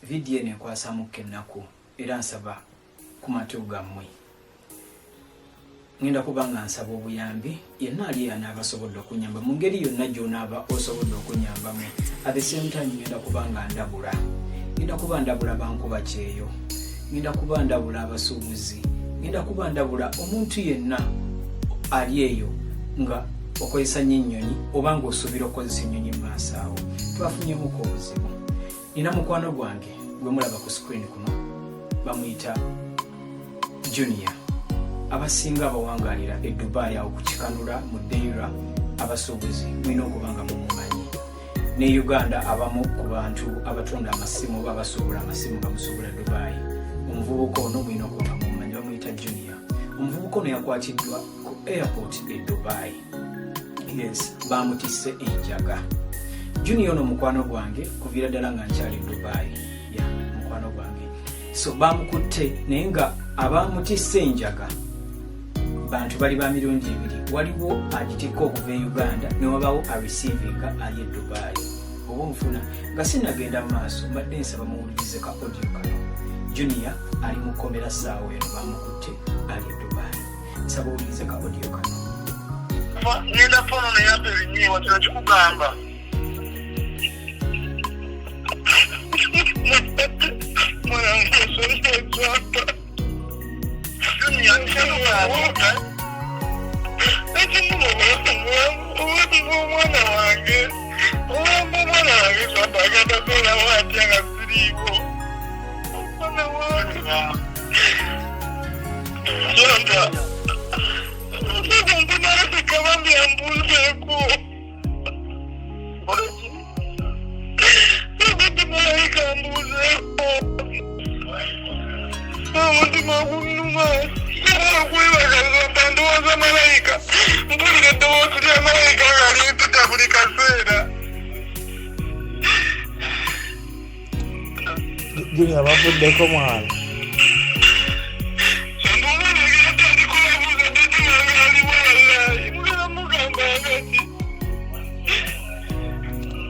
video ne kwasa mukenako era nsaba kumatu gammwe ngenda kubanga nsaba obuyambi yenna ali anaabasobodde okunyamba mu ngeri yonna gy'onaaba osobodde okunyambamu. At the same time ngenda kubanga ndabula bankuba kyeyo, ngenda kuba ndabula abasuubuzi, ngenda kuba ndabula omuntu yenna ali eyo nga okozesa nnyo ennyonyi oba ng'osuubira okukozesa ennyonyi mu maaso awo. Twafunyemuko obuzibu. Nina mukwano gwange gwe mulaba ku screen kuno bamuyita Junior. Abasinga abawangaalira e Dubai awo ku kikanula mu Deira abasuubuzi mulina okubanga mumumanyi. Ne Uganda abamu ku bantu abatunda amasimu oba abasuubula amasimu bamusuubula Dubai. Omuvubuka ono mulina okubanga mumumanyi bamuyita Junior. Omuvubuka ono yakwatiddwa ku airport e Dubai. Yes, bamutisse Njaga. Junior ono mukwano gwange kuviira ddala nga nkyali Dubai. Ya mukwano gwange. So bamukutte naye nga abamutisse Njaga bantu bali ba mirundi ebiri. Waliwo agitikka okuva e Uganda ne wabaawo areceiving ali e Dubai. Oba nfuna nga sinagenda mu maaso mbadde nsaba muwulirize ka audio kano. Junior ali mu kkomera ssaawa eno bamukutte ali e Dubai. Nsaba owulirize ka audio kano. Ngenda fono naye ate ebinyeewa tinakikugamba. Mwana mukosonezwapa Junior nkyalugaabuuta omwana wange owamba omwana wange swapa agenda kuolawo atya nga siriiwo omwana wange sonda ntukumpunalatekabambi ambuuzeeko malayika ambuuzeeko omutima gunnuma okwebagaza ndowooza malayika mpulira eddoboozi lya malayika nga lintuta buli kaseera. Junior bavuddeko mwana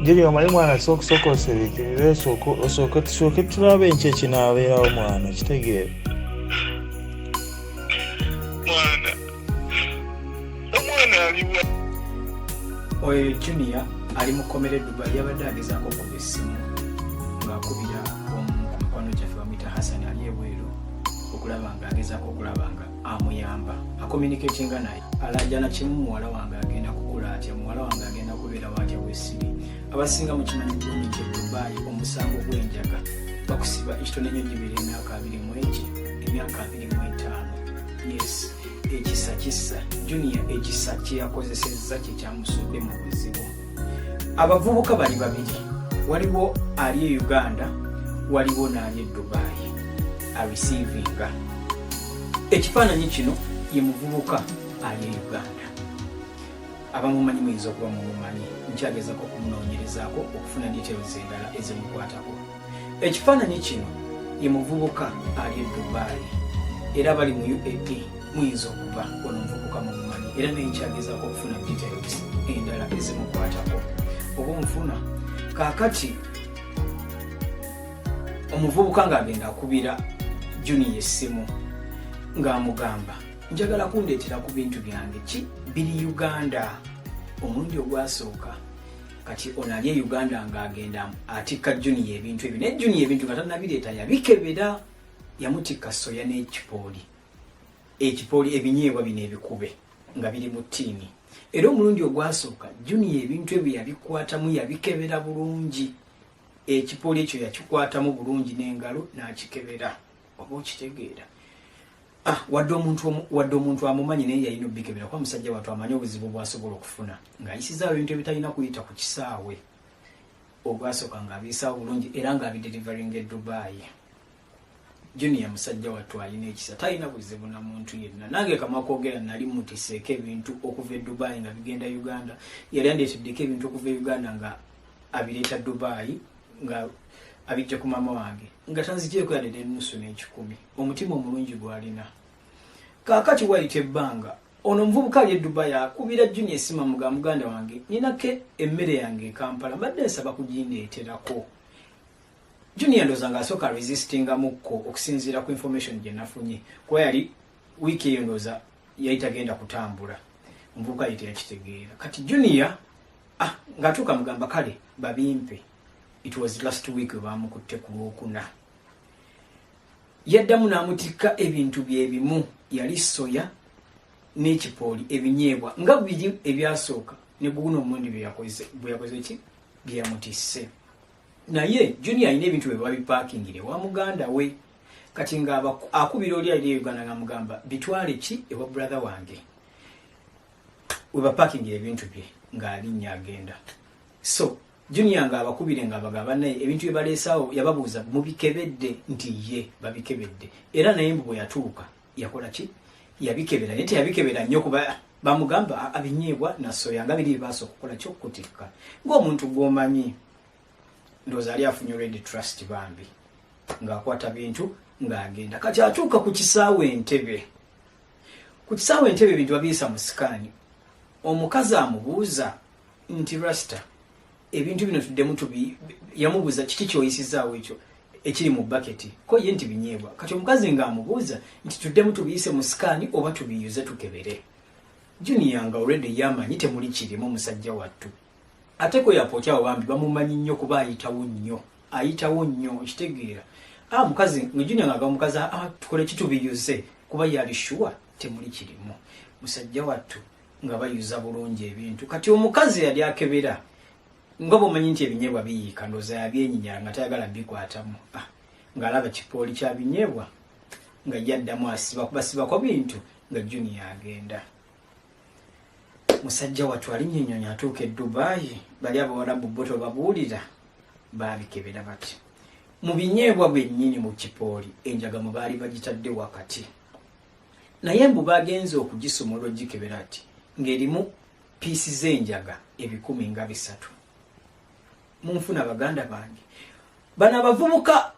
Junior mali mwana sooka osebekere osooke tulabe enki ekinaabeerawo mwana kitegeere. Oyo Junior ali mu kkomera Dubai yabadde agezaako okuba essimu ng'akubira omukwano gyaffe bamuyita Hassan ali ebweru okulaba nga agezaako okulaba nga amuyamba akommunikatinga naye alajana kimu muwala wange agenda kukula atya, muwala wange agenda kubeera watya wesiri. Abasinga mu kimanyi bulungi e Dubai omusango gw'enjaga bakusibwa ekitone nnyo gibiri emyaka 21 emyaka 25. Yes, ekisa Junior ekisa kyeyakozesezza kyekyamusudde mu buzibu. Abavubuka bali babiri, waliwo ali e Uganda, waliwo n'ali e Dubai areceiving. Ekifaananyi kino ye muvubuka ali e Uganda. Abamumanyi muyinza okuba mumumanyi, nkyagezaako okumunoonyerezaako okufuna details endala ezimukwatako. Ekifaananyi kino ye muvubuka ali e Dubai era bali mu UAE. Muyinza okuba ono omuvubuka mumumanyi era naye nkyagezaako okufuna details endala ezimukwatako oba onfuna. Kaakati omuvubuka ng'agenda akubira Junior essimu ng'amugamba njagala kundeetera ku bintu byange ki biri Uganda. Omulundi ogwasooka kati ono ali e Uganda ng'agenda atikka Junior ebintu ebyo naye Junior ebintu nga tannabireeta yabikebera, yamutikka soya n'ekipooli. Ekipooli ebinyeebwa bino ebikube nga biri mu ttiini. Era omulundi ogwasooka Junior ebintu ebyo yabikwatamu yabikebera bulungi. Ekipooli ekyo yakikwatamu bulungi n'engalo n'akikebera. Oba okitegeera? Wadde omuntu amumanyi naye yalina obbikebera kuba musajja wattu amanyi obuzibu bw'asobola okufuna ng'ayisizaawo ebintu ebitalina kuyita ku kisaawe. Ogwasooka ng'abiyisaawo bulungi era ng'abidelivaringa e Dubai. Junior musajja wattu alina ekisa, talina buzibu na muntu yenna. Nange kama kwogera nali mutiseeko ebintu okuva e Dubai nga bigenda Uganda. Yali andeeteddeko ebintu okuva e Uganda nga abireeta Dubai nga abijja ku maama wange nga tanzigyeko yadde n'ennusu n'ekikumi. Omutima omulungi gw'alina. Kaakati wayita ebbanga ono omuvubuka ali e Dubai akubira Junior essimu muganda wange ninako emmere yange e Kampala mbadde nsaba kugindeeterako. Junior ndoza nga asoka resistinga mukko okusinzira ku information gye nafunye kuba yali wiki eyo ndoza yayitagenda kutambula omuvubuka yite yakitegeera kati Junior ngatuuka mugamba kale babimpe. It was last week bamukutte ku Lwokuna. Yaddamu n'amutikka ebintu byebimu yali soya n'ekipooli ebinyeebwa nga biri ebyasooka ne guno omundi bwe yakoze ki byamutisse. Naye Junior alina ebintu bye babipakingire wa muganda we kati nga akubira oli ali Uganda nga mugamba bitwale ki ewa brother wange we bapakingire ebintu bye ng'alinnya agenda. So Junior nga abakubire nga abagamba naye ebintu bye baleesaawo yababuuza mubikebedde nti ye babikebedde era naye mbu bwe yatuuka yakola ki yabikebera naye teyabikebera nnyo kuba bamugamba abinyeebwa na soya nga biri baasooka okukola ky'okutikka ng'omuntu gw'omanyi ndowooza ali afunye already trust bambi ng'akwata bintu ng'agenda kati atuuka ku kisaawe Entebbe. Ku kisaawe Entebbe ebintu babiyisa mu sikaani omukazi amubuuza nti Rasta ebintu bino tuddemu yamubuuza kiki kyoyisizaawo ekyo ekiri mu baketi ko ye nti binyeebwa kati omukazi ng'amubuuza nti tuddemu tubiyise mu sikaani oba tubiyuze tukebere. Junior nga already yamanyi temuli kirimu musajja wattu ate ko yapootya abo bambi bamumanyi nnyo kuba ayitawo nnyo kitegeera mukazi nga Junior nga omukazi tukole kitubiyuze kuba yali sure temuli kirimu musajja wattu nga bayuza bulungi ebintu kati omukazi yali akebera nga bomanyi nti ebinyeebwa biyiika ndooza yabyenyinyala nga tayagala bikwatamu ng'alaba kipooli kya binyeebwa nga yaddamu basibako bintu nga Junior agenda. Musajja wattu alinnyonyonya atuuka e Dubai bali abawarabu boto babuulira baabikebera bati mu binyeebwa bwennyini mu kipooli enjaga mu baali bagitadde wakati naye mbu bagenze okugisumula ogikebera ati ng'erimu piisi z'enjaga 1,300. Munfuna baganda bange bano abavubuka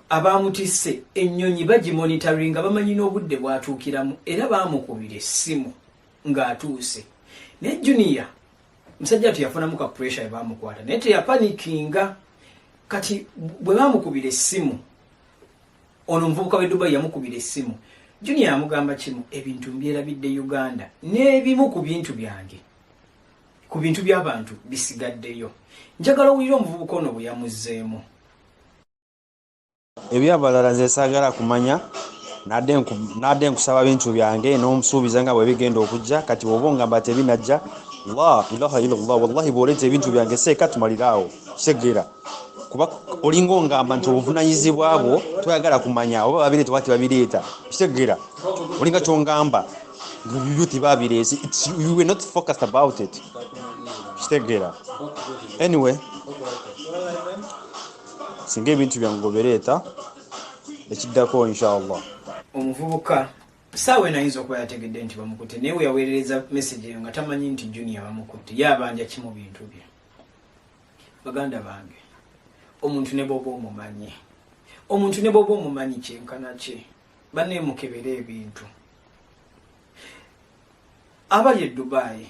abamutisse ennyonyi bagimonitoringa bamanyi n'obudde bwatuukiramu era baamukubira essimu ng'atuuse. Ne Junior musajja tuyafunamu ka pressure bamukwata naye teyapanikinga kati bwe bamukubira essimu ono omuvubuka w'e Dubai yamukubira essimu Junior amugamba kimu ebintu mbyerabidde Uganda n'ebimu ku bintu byange ku bintu by'abantu bisigaddeyo njagala owulira omuvubuka ono bwe yamuzzeemu. Ebyabalala nze saagala kumanya nadde nkusaba bintu byange n'omusuubiza nga bwe bigenda okujja kati bw'oba ngamba tebinajja la ilaha illallah wallahi bw'oleeta ebintu byange seeka tumaliraawo kitegeera kuba olinga ongamba nti obuvunanyizibwa bwo toyagala kumanya oba babireeta oba tebabireeta kitegeera olinga kyongamba byo tebabireese you were not focused about it kitegeera. Anyway singa ebintu byange obireeta ekiddako inshallah. Omuvubuka saawe nayinza okuba yategedde nti bamukutte naye we yaweerereza message eyo nga tamanyi nti Junior bamukutte yabanja kimu bintu bye. Baganda bange omuntu ne bw'oba omumanyi kyenkana kye banneemukebera ebintu abali e Dubai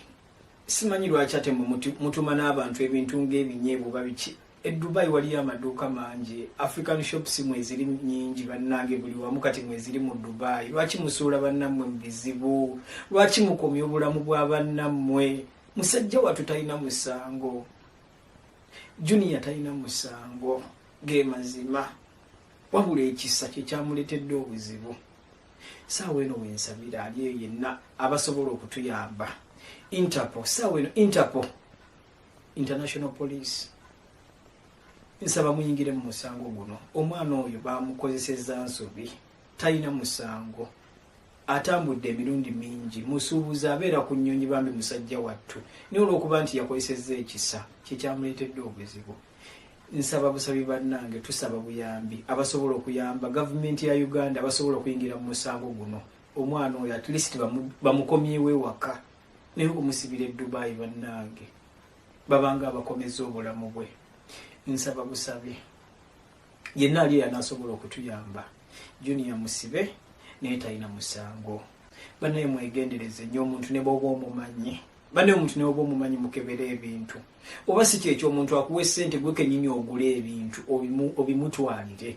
simanyi lwaki ate mutuma n'abantu ebintu ng'ebinyeebwa babiki e Dubai waliyo amaduuka mangi African shops mweziri nyingi bannange buli wamu kati mweziri mu Dubai lwaki musuula bannammwe mu bizibu lwaki mukomya obulamu bwa bannammwe musajja wattu talina musango Junior talina musango ge mazima wabula ekisa kye kyamuleetedde obuzibu. Saawa eno wensabira ali eyo yenna abasobola okutuyamba Interpol saawa eno Interpol International Police nsaba muyingire mu musango guno omwana oyo bamukozesezza nsobi talina musango atambudde emirundi mingi musuubuza abeera ku nnyonyi bambi musajja wattu naye olw'okuba nti yakozesezza ekisa kyekyamuleetedde obuzibu. Nsaba busabi bannange tusaba buyambi abasobola okuyamba gavumenti ya Uganda abasobola okuyingira mu musango guno omwana oyo at least bamukomyewo ewaka naye okumusibira e Dubai bannange babanga abakomeza obulamu bwe. Nsaba busabi yenna ali anaasobola okutuyamba Junior musibe naye talina musango. Bannaye mwegendereze nnyo omuntu ne bw'oba omumanyi bane omuntu n'oba omumanyi mukebera ebintu oba si kyekyo omuntu akuwa essente gwe kennyini ogula ebintu obimutwalire